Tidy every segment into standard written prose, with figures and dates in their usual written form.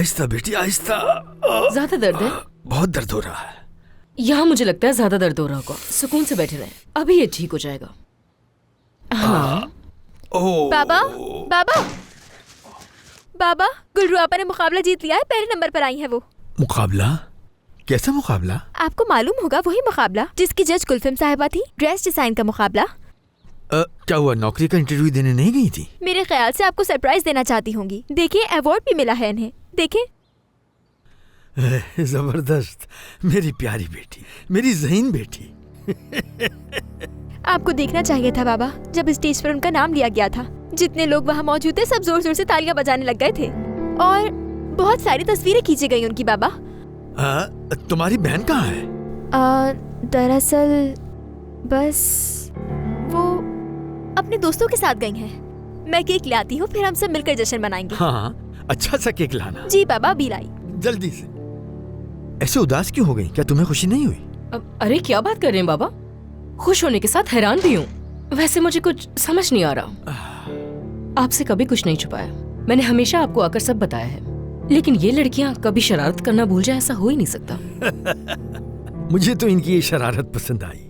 आहिस्ता बेटी, आहिस्ता। ज्यादा दर्द है? बहुत दर्द हो रहा है। यहाँ मुझे लगता है ज्यादा दर्द हो रहा होगा। सुकून से बैठे रहें, अभी ये ठीक हो जाएगा। हाँ। बाबा, बाबा, बाबा, गुलरू आपा ने मुकाबला जीत लिया है, पहले नंबर पर आई है वो। मुकाबला? कैसा मुकाबला? आपको मालूम होगा, वही मुकाबला जिसकी जज कुलफिम साहिबा थी, ड्रेस डिजाइन का मुकाबला। क्या हुआ, नौकरी का इंटरव्यू देने नहीं गई थी? मेरे ख्याल से आपको सरप्राइज देना चाहती होंगी। देखिए, अवार्ड भी मिला है इन्हें, देखें। जबरदस्त, मेरी प्यारी बेटी, मेरी ज़हीन बेटी। आपको देखना चाहिए था बाबा, जब स्टेज पर उनका नाम लिया गया था। जितने लोग वहाँ मौजूद थे सब जोर जोर से तालियां बजाने लग गए थे और बहुत सारी तस्वीरें खींची गई उनकी। बाबा, तुम्हारी बहन कहाँ है? दरअसल बस वो अपने दोस्तों के साथ गई हैं। मैं केक ले आती हूँ, फिर हम सब मिलकर जश्न मनाएंगे। हाँ, अच्छा सा केक लाना। जी बाबा, अभी लाई। जल्दी से। ऐसे उदास क्यों हो गई? क्या तुम्हें खुशी नहीं हुई? अरे क्या बात कर रहे हैं बाबा, खुश होने के साथ हैरान भी हूँ। वैसे मुझे कुछ समझ नहीं आ रहा। आपसे कभी कुछ नहीं छुपाया, मैंने हमेशा आपको आकर सब बताया है। लेकिन ये लड़कियाँ कभी शरारत करना भूल जाए, ऐसा हो ही नहीं सकता। मुझे तो इनकी ये शरारत पसंद आई।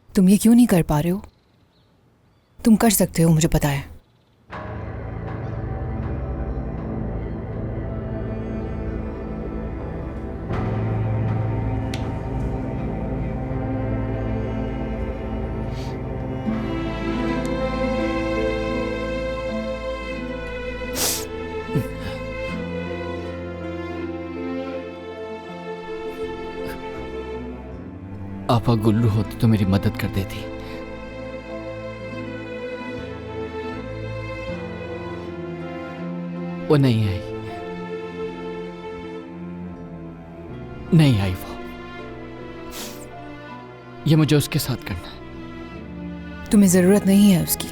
तुम ये क्यों नहीं कर पा रहे हो? तुम कर सकते हो, मुझे पता है। आपा गुल्लू होती तो मेरी मदद कर देती। वो नहीं आई, नहीं आई वो। ये मुझे उसके साथ करना है। तुम्हें जरूरत नहीं है उसकी।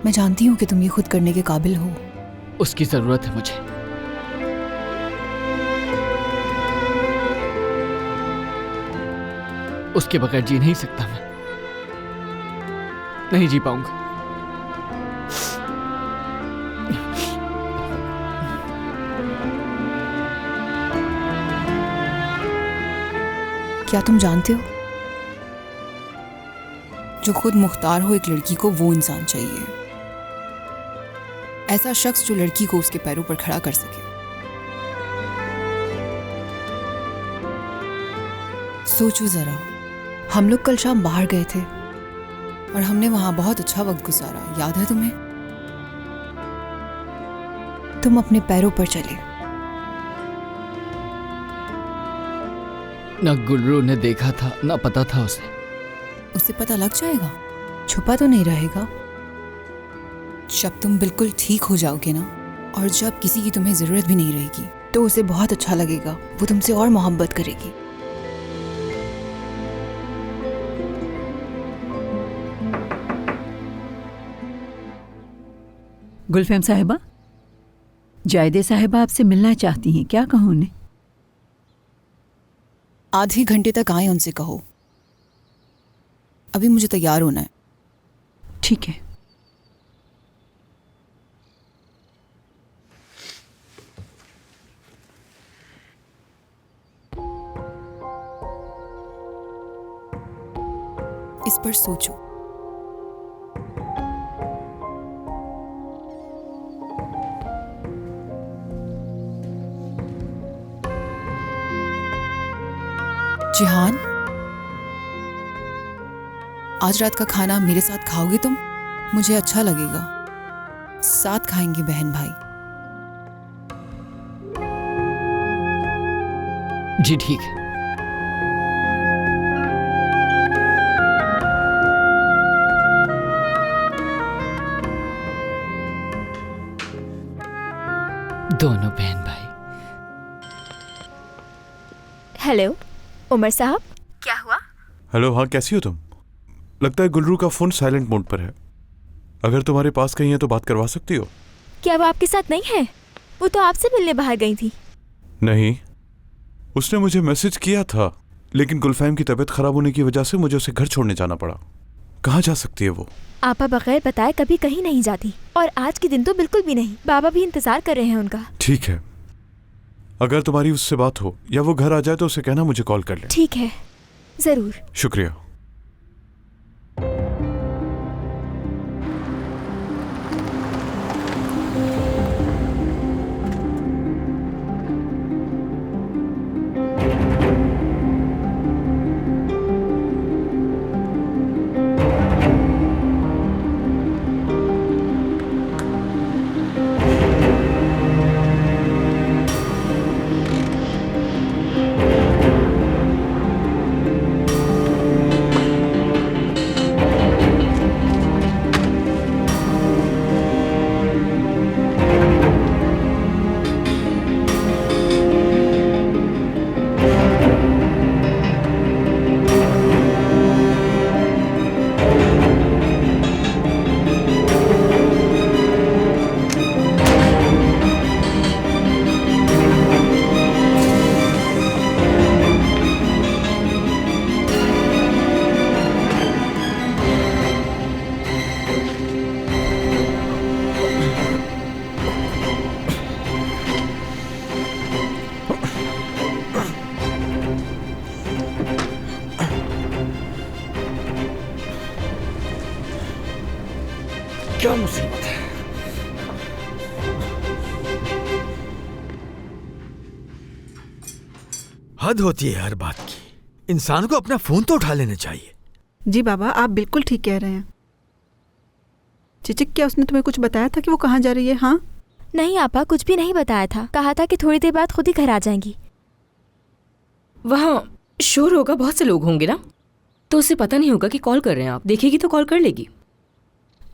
मैं जानती हूँ कि तुम ये खुद करने के काबिल हो। उसकी जरूरत है मुझे। उसके बगैर जी नहीं सकता मैं, नहीं जी पाऊंगा। क्या तुम जानते हो, जो खुद मुख्तार हो एक लड़की को, वो इंसान चाहिए। ऐसा शख्स जो लड़की को उसके पैरों पर खड़ा कर सके। सोचो जरा, हम लोग कल शाम बाहर गए थे और हमने वहां बहुत अच्छा वक्त गुजारा, याद है तुम्हें? तुम अपने पैरों पर चले। ना गुल्लू ने देखा था, ना पता था उसे। उसे पता लग जाएगा, छुपा तो नहीं रहेगा। जब तुम बिल्कुल ठीक हो जाओगे ना, और जब किसी की तुम्हें जरूरत भी नहीं रहेगी, तो उसे बहुत अच्छा लगेगा। वो तुमसे और मोहब्बत करेगी। गुलफेम साहिबा, जायदे साहिबा आपसे मिलना चाहती हैं, क्या कहूँ उन्हें? आधे घंटे तक आए उनसे कहो। अभी मुझे तैयार होना है। ठीक है। इस पर सोचो। जिहान, आज रात का खाना मेरे साथ खाओगे तुम? मुझे अच्छा लगेगा। साथ खाएंगे बहन भाई। जी ठीक है। दोनों बहन भाई। हेलो उमर साहब, क्या हुआ? हेलो, हाँ कैसी हो तुम? लगता है गुलरू का फोन साइलेंट मोड पर है। अगर तुम्हारे पास कहीं है तो बात करवा सकती हो। क्या वो आपके साथ नहीं है? वो तो आपसे मिलने बाहर गई थी। नहीं, उसने मुझे मैसेज किया था, लेकिन गुलफैम की तबीयत खराब होने की वजह से मुझे उसे घर छोड़ने जाना पड़ा। कहाँ जा सकती है वो? आपा बगैर बताए कभी कहीं नहीं जाती, और आज के दिन तो बिल्कुल भी नहीं। बाबा भी इंतजार कर रहे हैं उनका। ठीक है, अगर तुम्हारी उससे बात हो या वो घर आ जाए तो उसे कहना मुझे कॉल कर ले। ठीक है, जरूर। शुक्रिया। क्या मुसीबत है? हद होती है हर बात की। इंसान को अपना फोन तो उठा लेना चाहिए। जी बाबा, आप बिल्कुल ठीक कह रहे हैं। चिचिक, क्या उसने तुम्हें कुछ बताया था कि वो कहाँ जा रही है? हाँ नहीं आपा, कुछ भी नहीं बताया था। कहा था कि थोड़ी देर बाद खुद ही घर आ जाएंगी। वहाँ शोर होगा, बहुत से लोग होंगे ना, तो उसे पता नहीं होगा कि कॉल कर रहे हैं आप। देखेगी तो कॉल कर लेगी।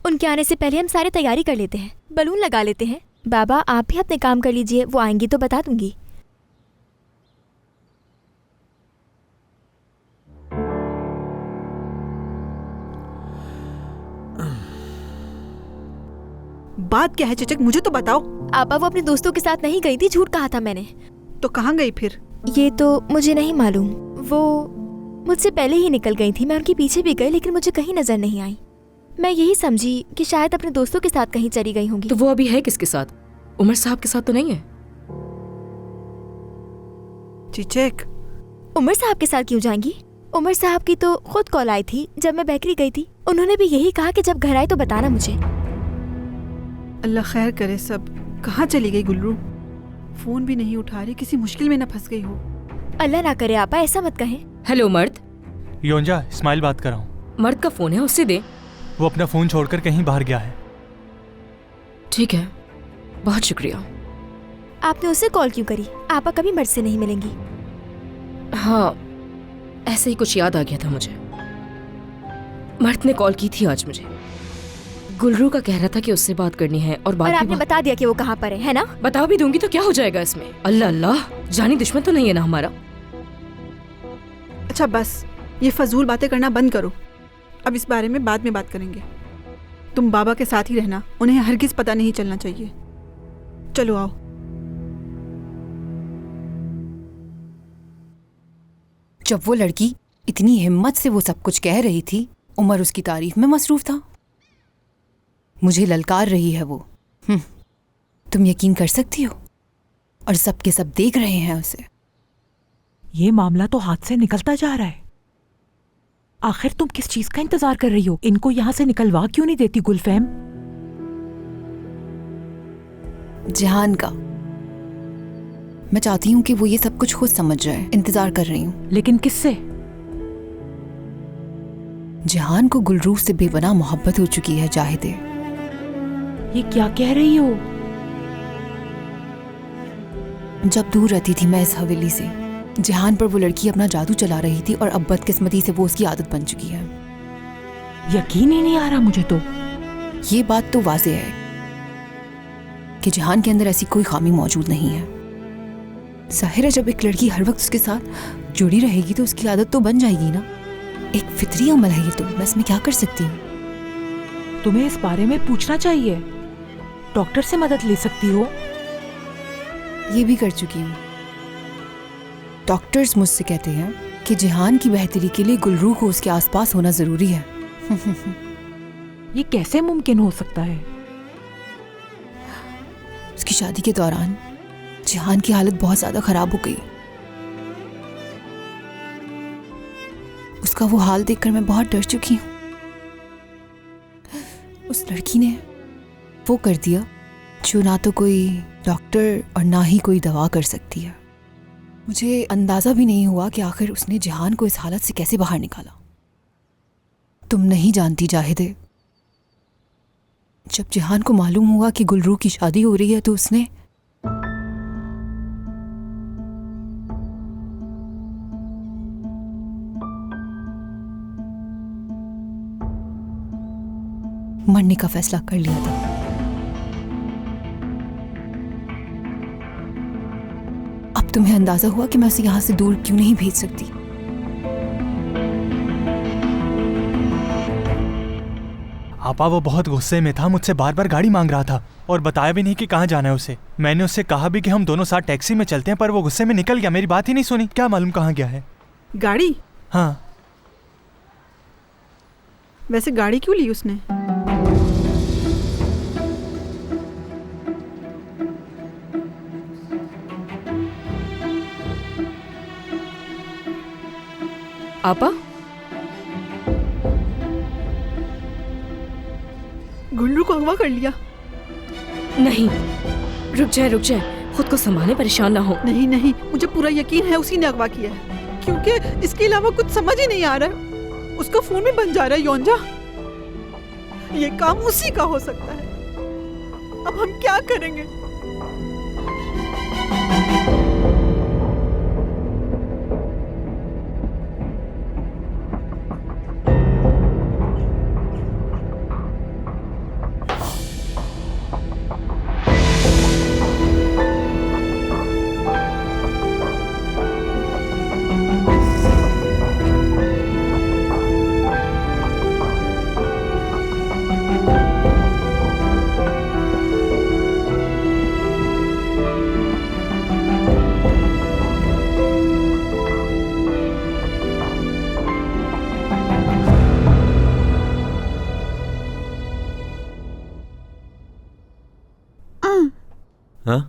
उनके आने से पहले हम सारी तैयारी कर लेते हैं, बलून लगा लेते हैं। बाबा आप भी अपने काम कर लीजिए, वो आएंगी तो बता दूंगी। बात क्या है चिचिक, मुझे तो बताओ। आपा वो अपने दोस्तों के साथ नहीं गई थी, झूठ कहा था मैंने। तो कहाँ गई फिर? ये तो मुझे नहीं मालूम। वो मुझसे पहले ही निकल गई थी। मैं उनके पीछे भी गई लेकिन मुझे कहीं नजर नहीं आई। मैं यही समझी कि शायद अपने दोस्तों के साथ कहीं चली गई होंगी। तो वो अभी है किसके साथ? उमर साहब के साथ तो नहीं है। चिचिक, उमर साहब के साथ क्यों जाएंगी? उमर साहब की तो खुद कॉल आई थी जब मैं बेकरी गई थी। उन्होंने भी यही कहा कि जब घर आए तो बताना मुझे। अल्लाह खैर करे सब। कहाँ चली गई गुल्लू? फोन भी नहीं उठा रही, किसी मुश्किल में न फंस गई हो। अल्लाह ना करे आपा, ऐसा मत कहें। हेलो मर्द। योंजा, इस्माइल बात कर रहा हूँ। मर्द का फोन है, उससे दे। वो अपना फोन छोड़कर कहीं बाहर गया है। ठीक है, बहुत शुक्रिया। आपने उससे कॉल क्यों करी? आपा कभी मर्द से नहीं मिलेंगी। हाँ, ऐसे ही कुछ याद आ गया था मुझे। मर्द ने कॉल की थी आज मुझे। गुलरू का कह रहा था कि उससे बात करनी है और और आपने बता दिया कि वो कहाँ पर है ना? बता भी दूंगी तो क्या हो जाएगा इसमें? अल्लाह अल्लाह, जानी दुश्मन तो नहीं है ना हमारा। अच्छा बस, ये फजूल बातें करना बंद करो। अब इस बारे में बाद में बात करेंगे। तुम बाबा के साथ ही रहना, उन्हें हरगिज पता नहीं चलना चाहिए। चलो आओ। जब वो लड़की इतनी हिम्मत से वो सब कुछ कह रही थी, उमर उसकी तारीफ में मसरूफ था। मुझे ललकार रही है वो। तुम यकीन कर सकती हो? और सब के सब देख रहे हैं उसे। ये मामला तो हाथ से निकलता जा रहा है। आखिर तुम किस चीज का इंतजार कर रही हो? इनको यहाँ से निकलवा क्यों नहीं देती गुलफैम? जहान का। मैं चाहती हूँ कि वो ये सब कुछ खुद समझ जाए। इंतजार कर रही हूँ। लेकिन किससे? जहान को गुलरू से बेपनाह मोहब्बत हो चुकी है जाहिदे। ये क्या कह रही हो? जब दूर रहती थी मैं इस हवेली से, जहान पर वो लड़की अपना जादू चला रही थी और अब बदकिस्मती से वो उसकी आदत बन चुकी है। यकीन ही नहीं आ रहा मुझे तो। ये बात तो वाज़ेह है कि जहान के अंदर ऐसी कोई खामी मौजूद नहीं है। जाहिर है जब एक लड़की हर वक्त उसके साथ जुड़ी रहेगी तो उसकी आदत तो बन जाएगी ना। एक फितरी अमल है ये तो, मैं इसमें क्या कर सकती हूँ। तुम्हें इस बारे में पूछना चाहिए, डॉक्टर से मदद ले सकती हो। ये भी कर चुकी हूँ। डॉक्टर्स मुझसे कहते हैं कि जिहान की बेहतरी के लिए गुलरू को उसके आसपास होना जरूरी है। ये कैसे मुमकिन हो सकता है? उसकी शादी के दौरान जिहान की हालत बहुत ज्यादा खराब हो गई। उसका वो हाल देखकर मैं बहुत डर चुकी हूँ। उस लड़की ने वो कर दिया जो ना तो कोई डॉक्टर और ना ही कोई दवा कर सकती है। मुझे अंदाजा भी नहीं हुआ कि आखिर उसने जिहान को इस हालत से कैसे बाहर निकाला। तुम नहीं जानती जाहिदे, जब जिहान को मालूम हुआ कि गुलरू की शादी हो रही है तो उसने मरने का फैसला कर लिया था। अब तुम्हें अंदाजा हुआ कि मैं उसे यहां से दूर क्यों नहीं भेज सकती। आपा वो बहुत गुस्से में था, मुझसे बार बार गाड़ी मांग रहा था और बताया भी नहीं कि कहाँ जाना है उसे। मैंने उससे कहा भी कि हम दोनों साथ टैक्सी में चलते हैं, पर वो गुस्से में निकल गया, मेरी बात ही नहीं सुनी। क्या मालूम कहाँ गया है। गाड़ी? हाँ। वैसे गाड़ी क्यों ली उसने? आपा, गुल्लू को अगवा कर लिया? नहीं, रुक जाए, खुद को संभाले, परेशान ना हो। नहीं नहीं, मुझे पूरा यकीन है उसी ने अगवा किया है, क्योंकि इसके अलावा कुछ समझ ही नहीं आ रहा है। उसका फोन भी बंद जा रहा है। योंजा, ये काम उसी का हो सकता है। अब हम क्या करेंगे? हाँ?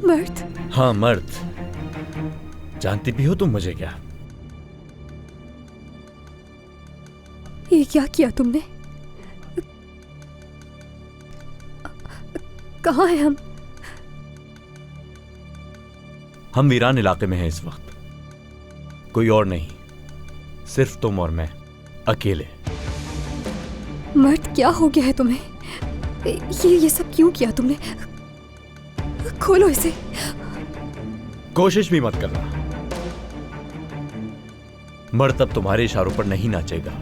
मर्द? हाँ मर्द। जानती भी हो तुम मुझे क्या? ये क्या किया तुमने? कहाँ हैं हम? हम वीरान इलाके में हैं इस वक्त। कोई और नहीं, सिर्फ तुम और मैं अकेले। मर्द, क्या हो गया है तुम्हें? ये सब क्यों किया तुमने? खोलो इसे। कोशिश भी मत करना। मर्द अब तुम्हारे इशारों पर नहीं नाचेगा।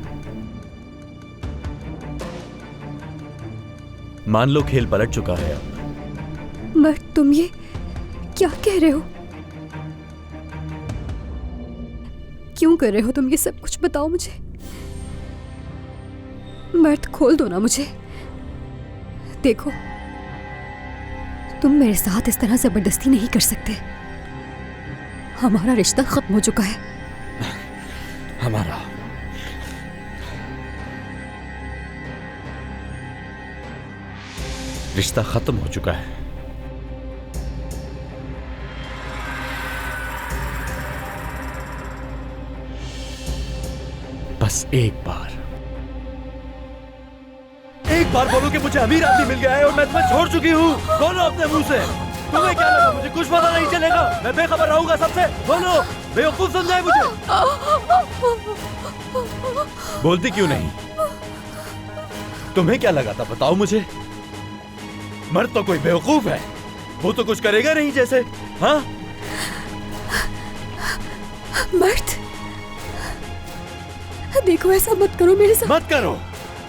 मान लो खेल पलट चुका है अब। मर्द, तुम ये क्या कह रहे हो? क्यों कर रहे हो तुम ये सब कुछ? बताओ मुझे। मर्द, खोल दो ना मुझे। देखो, तुम मेरे साथ इस तरह जबरदस्ती नहीं कर सकते। हमारा रिश्ता खत्म हो चुका है। हमारा रिश्ता खत्म हो चुका है। बस एक बार बार बोलो कि मुझे अमीर आदमी मिल गया है और मैं तुम्हें छोड़ चुकी हूँ? बोलो अपने मुंह से। तुम्हें क्या लगा मुझे कुछ पता नहीं चलेगा? मैं बेखबर रहूंगा सबसे? बोलो, बेवकूफ समझाए मुझे? बोलती क्यों नहीं? तुम्हें क्या लगा था बताओ मुझे? मर्द तो कोई बेवकूफ है, वो तो कुछ करेगा नहीं जैसे। हाँ, मर्द, देखो ऐसा मत करो मेरे साथ। मत करो।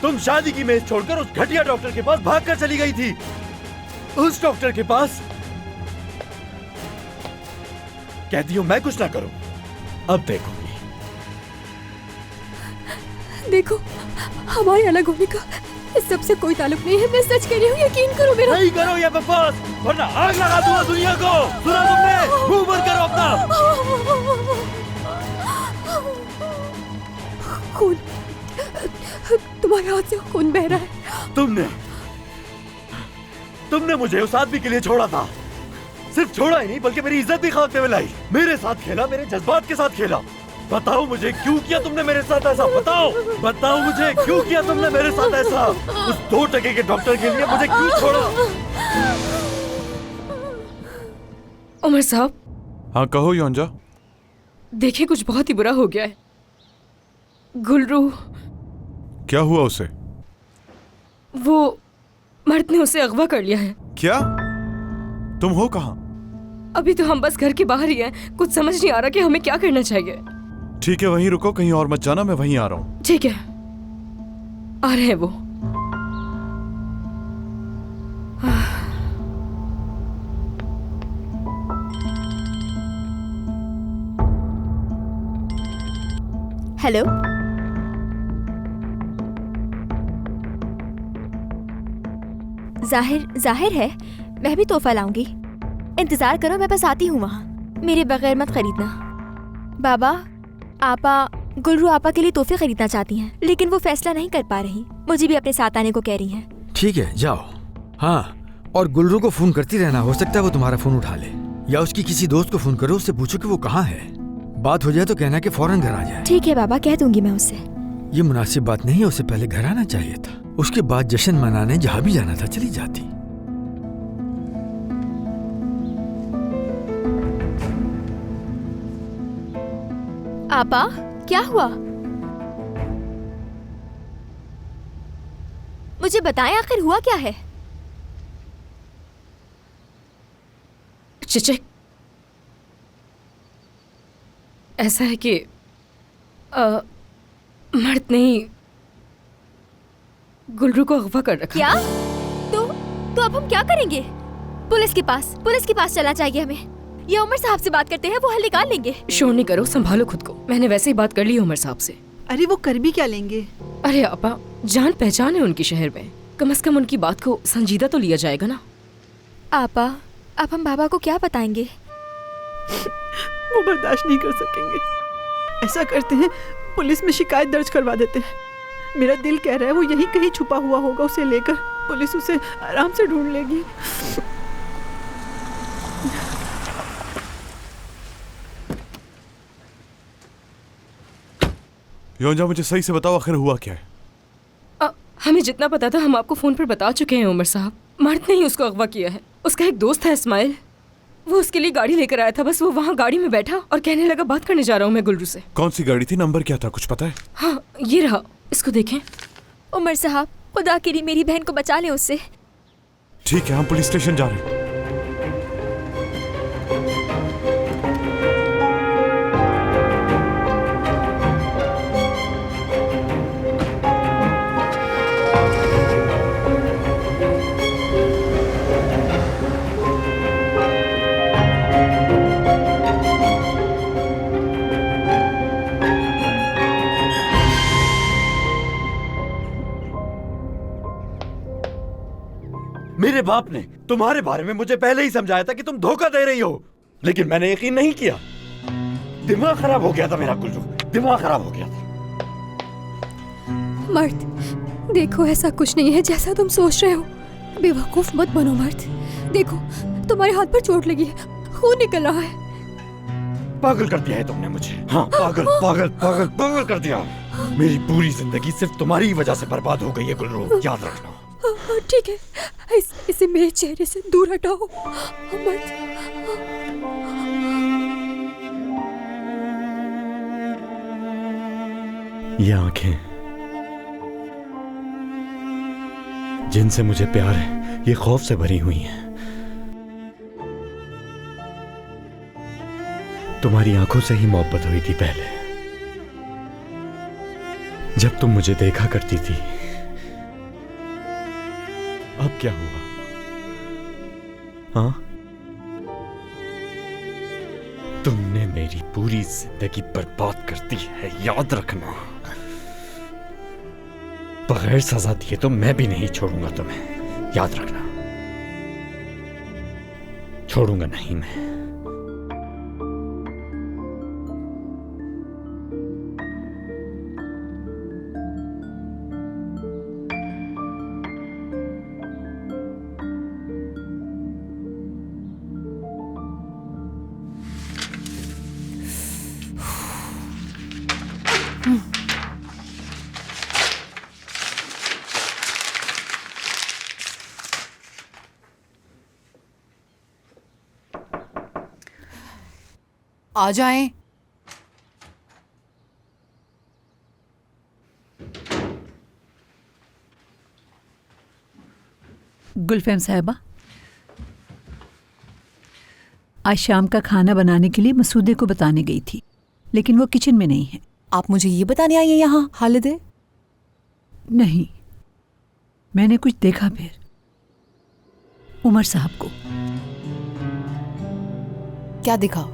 तुम शादी की मेज छोड़कर उस घटिया डॉक्टर के पास भागकर चली गई थी। उस डॉक्टर के पास। कहती हूं मैं कुछ ना करूं। अब देखोगी। देखो, हमारे अलग होने का इस सबसे कोई ताल्लुक नहीं है। मैं सच कह रही हूँ, यकीन करो मेरा। नहीं करो ये बकवास, वरना आग लगा दूंगा दुनिया को। सुना तुमने? मुंह बंद करो अपना। खून, तुम्हारे हाथ से खून बह रहा है। तुमने मुझे उस आदमी के लिए छोड़ा था। सिर्फ छोड़ा ही नहीं बल्कि मेरी इज्जत भी खाक में लाई। मेरे साथ खेला, मेरे जज्बात के साथ खेला। बताओ मुझे क्यों किया तुमने मेरे साथ ऐसा? बताओ मुझे क्यों किया तुमने मेरे साथ ऐसा? उस 2 टके के डॉक्टर के लिए मुझे क्यों छोड़ा? उमर साहब। हाँ कहो योंजा। देखिए, कुछ बहुत ही बुरा हो गया है। गुलरू। क्या हुआ उसे? वो मर्द ने उसे अगवा कर लिया है। क्या? तुम हो कहाँ? अभी तो हम बस घर के बाहर ही हैं। कुछ समझ नहीं आ रहा कि हमें क्या करना चाहिए। ठीक है, वहीं रुको, कहीं और मत जाना, मैं वहीं आ रहा हूँ। ठीक है, आ रहे हैं वो। हेलो, जाहिर है मैं भी तोहफा लाऊंगी। इंतजार करो, मैं बस आती हूँ वहाँ। मेरे बगैर मत खरीदना। बाबा, आपा गुलरू आपा के लिए तोहफे खरीदना चाहती हैं, लेकिन वो फैसला नहीं कर पा रही। मुझे भी अपने साथ आने को कह रही हैं। ठीक है, जाओ। हाँ, और गुलरू को फोन करती रहना, हो सकता है वो तुम्हारा फोन उठा ले, या उसकी किसी दोस्त को फोन करो, उससे पूछो कि वो कहाँ है। बात हो जाए तो कहना कि फौरन घर आ जाए। ठीक है बाबा, कह दूंगी मैं उससे। ये मुनासिब बात नहीं है, उसे पहले घर आना चाहिए था। उसके बाद जश्न मनाने जहाँ भी जाना था चली जाती। आपा, क्या हुआ? मुझे बताएं, आखिर हुआ क्या है? चिचे, ऐसा है कि मर्द ने गुलरू को अगवा कर रखा। क्या? तो अब हम क्या करेंगे? पुलिस के पास चलना चाहिए हमें। ये उमर साहब से बात करते हैं, वो हल निकाल लेंगे। शोर नहीं करो, संभालो खुद को। मैंने वैसे ही बात कर ली उमर साहब से। अरे वो कर भी क्या लेंगे? अरे आपा, जान पहचान है उनकी शहर में, कम से कम उनकी बात को संजीदा तो लिया जाएगा ना। आपा, अब हम बाबा को क्या बताएंगे? वो बर्दाश्त नहीं कर सकेंगे। ऐसा करते हैं, पुलिस में शिकायत दर्ज करवा देते हैं। मेरा दिल कह रहा है वो यहीं कहीं छुपा हुआ होगा। उसे लेकर पुलिस उसे आराम से ढूंढ लेगी। योंजा, मुझे सही से बताओ आखिर हुआ क्या है? हमें जितना पता था हम आपको फोन पर बता चुके हैं उमर साहब। मर्द ने ही उसको अगवा किया है। उसका एक दोस्त है इस्माइल, वो उसके लिए गाड़ी लेकर आया था। बस वो वहाँ गाड़ी में बैठा और कहने लगा बात करने जा रहा हूँ मैं गुलरू से। कौन सी गाड़ी थी, नंबर क्या था, कुछ पता है? हाँ, ये रहा, इसको देखें। उमर साहब, खुदा के लिए मेरी बहन को बचा लें उससे। ठीक है, हम पुलिस स्टेशन जा रहे हैं। मेरे बाप ने तुम्हारे बारे में मुझे पहले ही समझाया था कि तुम धोखा दे रही हो, लेकिन मैंने यकीन नहीं किया। दिमाग खराब हो गया था मेरा गुलरू, दिमाग खराब हो गया था। मर्द, देखो ऐसा कुछ नहीं है जैसा तुम सोच रहे हो। बेवकूफ मत बनो मर्द। देखो, तुम्हारे हाथ पर चोट लगी है, खून निकल रहा है। पागल कर दिया है तुमने मुझे। हाँ, पागल पागल पागल पागल कर दिया। मेरी पूरी जिंदगी सिर्फ तुम्हारी वजह से बर्बाद हो गई है गुलरू, याद रखना। ठीक है, इसे मेरे चेहरे से दूर हटाओ। मत। ये आंखें जिनसे मुझे प्यार है, ये खौफ से भरी हुई हैं। तुम्हारी आंखों से ही मोहब्बत हुई थी पहले, जब तुम मुझे देखा करती थी। अब क्या हुआ? हाँ, तुमने मेरी पूरी जिंदगी बर्बाद कर दी है, याद रखना। बगैर सजा दिए तो मैं भी नहीं छोड़ूंगा तुम्हें, याद रखना। छोड़ूंगा नहीं मैं। आ जाएं। गुलफैम साहिबा, आज शाम का खाना बनाने के लिए मसूदे को बताने गई थी, लेकिन वो किचन में नहीं है। आप मुझे ये बताने आई हैं यहाँ हालिदे? नहीं, मैंने कुछ देखा फिर उमर साहब को। क्या देखा?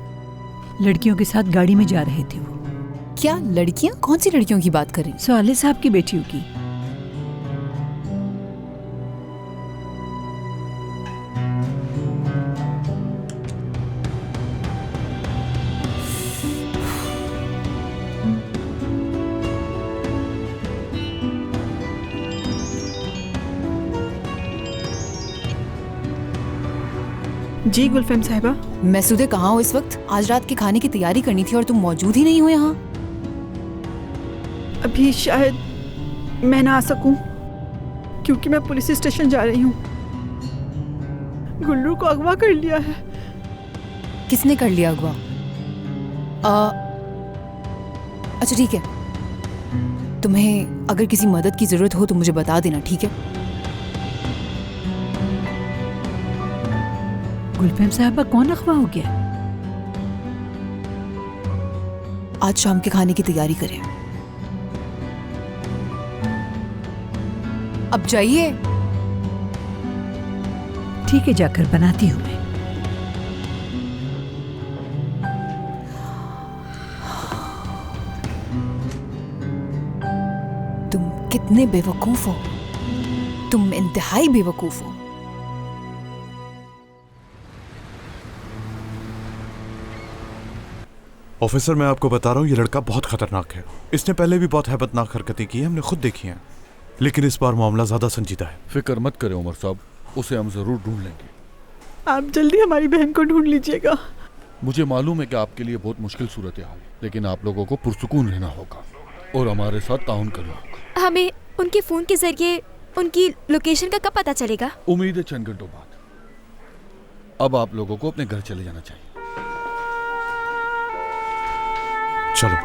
लड़कियों के साथ गाड़ी में जा रहे थे वो। क्या लड़कियां? कौन सी लड़कियों की बात करें? साले साहब की बेटियों की। जी गुलफैम साहिबा। मैसूदे कहाँ हो इस वक्त? आज रात के खाने की तैयारी करनी थी और तुम मौजूद ही नहीं हो यहाँ। अभी शायद मैं ना आ सकूं, क्योंकि मैं पुलिस स्टेशन जा रही हूँ। गुल्लू को अगवा कर लिया है। किसने कर लिया अगवा? अच्छा ठीक है, तुम्हें अगर किसी मदद की जरूरत हो तो मुझे बता देना, ठीक है? गुलफैम साहबा, कौन अगवा हो गया? आज शाम के खाने की तैयारी करें। अब जाइए। ठीक है, जाकर बनाती हूँ मैं। तुम कितने बेवकूफ हो, तुम इंतहाई बेवकूफ हो। ऑफिसर, मैं आपको बता रहा हूँ, ये लड़का बहुत खतरनाक है। इसने पहले भी बहुत हैबतनाक हरकतें की हैं, हमने खुद देखी हैं, लेकिन इस बार मामला ज्यादा संजीदा है। फिक्र मत करें उमर साहब, उसे हम जरूर ढूंढ लेंगे। आप जल्दी हमारी बहन को ढूंढ लीजिएगा। मुझे मालूम है कि आपके लिए बहुत मुश्किल सूरत हाल है, लेकिन आप लोगों को पुरसुकून रहना होगा और हमारे साथ ताउन करना होगा। हमें उनके फोन के जरिए उनकी लोकेशन का कब पता चलेगा? उम्मीद है चंद घंटों बाद। अब आप लोगों को अपने घर चले जाना चाहिए। चलो।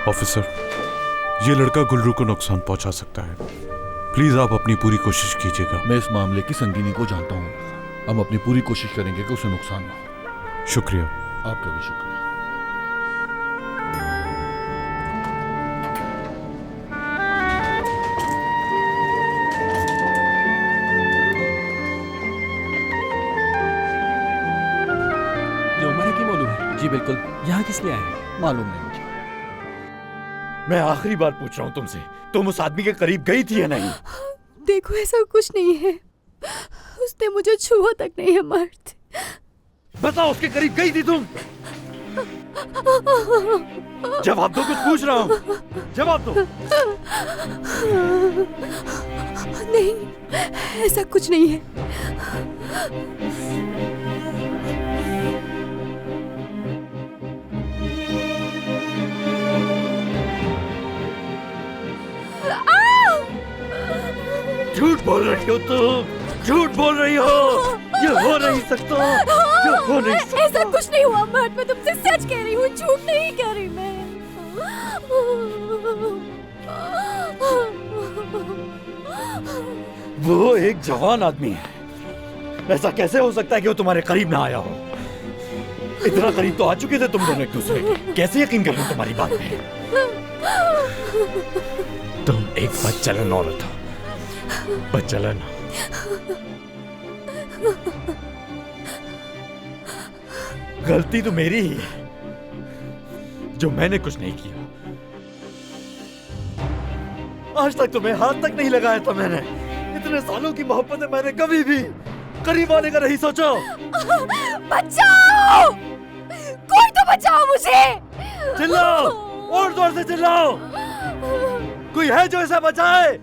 ऑफिसर, ये लड़का गुल्लू को नुकसान पहुंचा सकता है, प्लीज आप अपनी पूरी कोशिश कीजिएगा। मैं इस मामले की संगीनी को जानता हूँ, हम अपनी पूरी कोशिश करेंगे कि उसे नुकसान ना हो। शुक्रिया। आपका भी शुक्रिया। जी बिल्कुल। यहाँ किस लिए आए हैं? मालूम नहीं मुझे। मैं आखिरी बार पूछ रहा हूँ तुमसे, तुम उस आदमी के करीब गई थी या नहीं? देखो, ऐसा कुछ नहीं है, उसने मुझे छुआ तक नहीं है मर्द। बताओ, उसके करीब गई थी तुम? जवाब दो, कुछ पूछ रहा हूँ, जवाब दो। नहीं, ऐसा कुछ नहीं है। झूठ बोल रही हो तुम, झूठ बोल रही हो। ये हो नहीं सकता, ये हो नहीं सकता। ऐसा कुछ नहीं हुआ मर्द, मैं तुमसे सच कह रही हूँ, झूठ नहीं कह रही मैं। वो एक जवान आदमी है, ऐसा कैसे हो सकता है कि वो तुम्हारे करीब ना आया हो? इतना करीब तो आ चुके थे तुम दोनों एक दूसरे के, कैसे यकीन कर लूं तुम्हारी बात में? तुम एक बदचलन औरत हो, बदचलन। गलती तो मेरी ही है, जो मैंने कुछ नहीं किया। आज तक तुम्हें हाथ तक नहीं लगाया था मैंने। इतने सालों की मोहब्बत है, मैंने कभी भी करीब आने का नहीं सोचा। बचाओ, कोई तो बचाओ मुझे। चिल्लाओ, और जोर से चिल्लाओ, कोई है जो इसे बचाए?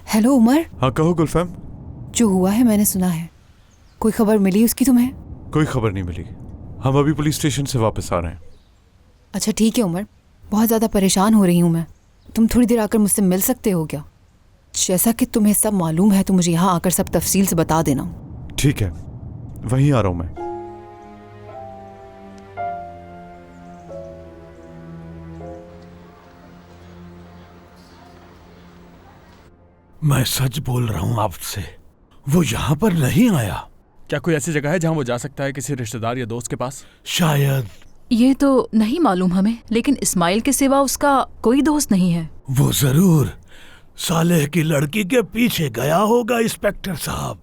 हेलो उमर। हाँ कहो गुलफैम। जो हुआ है मैंने सुना है, कोई खबर मिली उसकी तुम्हें? कोई खबर नहीं मिली, हम अभी पुलिस स्टेशन से वापस आ रहे हैं। अच्छा ठीक है उमर, बहुत ज़्यादा परेशान हो रही हूँ मैं। तुम थोड़ी देर आकर मुझसे मिल सकते हो क्या? जैसा कि तुम्हें सब मालूम है तो मुझे यहाँ आकर सब तफसील से बता देना। ठीक है, वहीं आ रहा हूँ मैं। मैं सच बोल रहा हूँ आपसे, वो यहाँ पर नहीं आया। क्या कोई ऐसी जगह है जहाँ वो जा सकता है, किसी रिश्तेदार या दोस्त के पास? शायद। ये तो नहीं मालूम हमें, लेकिन इस्माइल के सिवा उसका कोई दोस्त नहीं है। वो जरूर सालेह की लड़की के पीछे गया होगा इंस्पेक्टर साहब।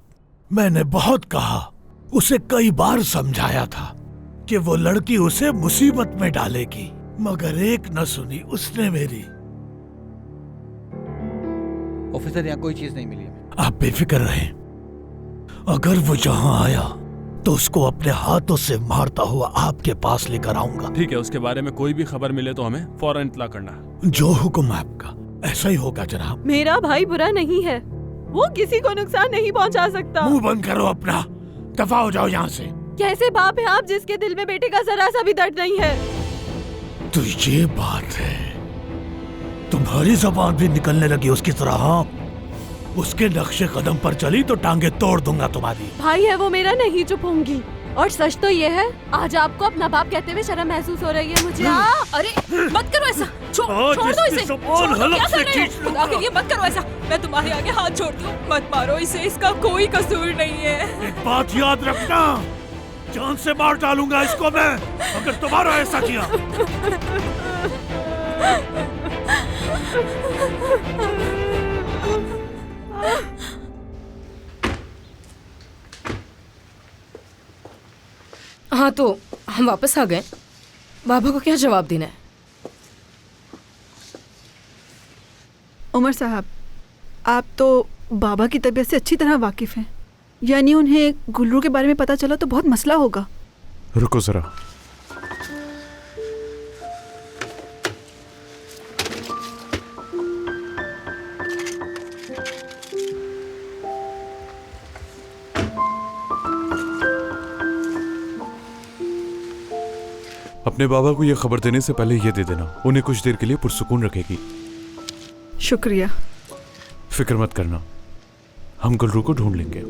मैंने बहुत कहा, उसे कई बार समझाया था कि वो लड़की उसे मुसीबत में डालेगी, मगर एक न सुनी उसने मेरी। ऑफिसर, यहाँ कोई चीज नहीं मिली हमें। आप बेफिक्र रहें, अगर वो यहाँ आया तो उसको अपने हाथों से मारता हुआ आपके पास लेकर आऊंगा। ठीक है, उसके बारे में कोई भी खबर मिले तो हमें फौरन इत्तला करना है। जो हुक्म आपका, ऐसा ही होगा जनाब। मेरा भाई बुरा नहीं है, वो किसी को नुकसान नहीं पहुंचा सकता। मुंह बंद करो अपना, दफा हो जाओ यहाँ से। कैसे बाप है आप जिसके दिल में बेटे का जरा सा भी दर्द नहीं है? तो ये बात है, तुम्हारी जबान भी निकलने लगी उसकी तरह। हाँ, उसके नक्शे कदम पर चली तो टांगे तोड़ दूंगा तुम्हारी। भाई है वो मेरा, नहीं चुप होंगी। और सच तो ये है, आज आपको अपना बाप कहते हुए शर्म महसूस हो रही है मुझे। अरे मत करो ऐसा, छोड़ दो इसे। खुदा के लिए मत करो ऐसा, मैं तुम्हारे आगे हाथ जोड़ती हूँ, मत मारो इसे, इसका कोई कसूर नहीं है। एक बात याद रखना, जान से मार डालूंगा इसको मैं अगर तुम्हारा ऐसा किया। हाँ तो हम वापस आ गए, बाबा को क्या जवाब देना है? उमर साहब, आप तो बाबा की तबीयत से अच्छी तरह वाकिफ हैं, यानी उन्हें गुल्लू के बारे में पता चला तो बहुत मसला होगा। रुको जरा, अपने बाबा को यह खबर देने से पहले यह दे देना, उन्हें कुछ देर के लिए पुरसुकून रखेगी। शुक्रिया। फिक्र मत करना, हम गुल्लू को ढूंढ लेंगे।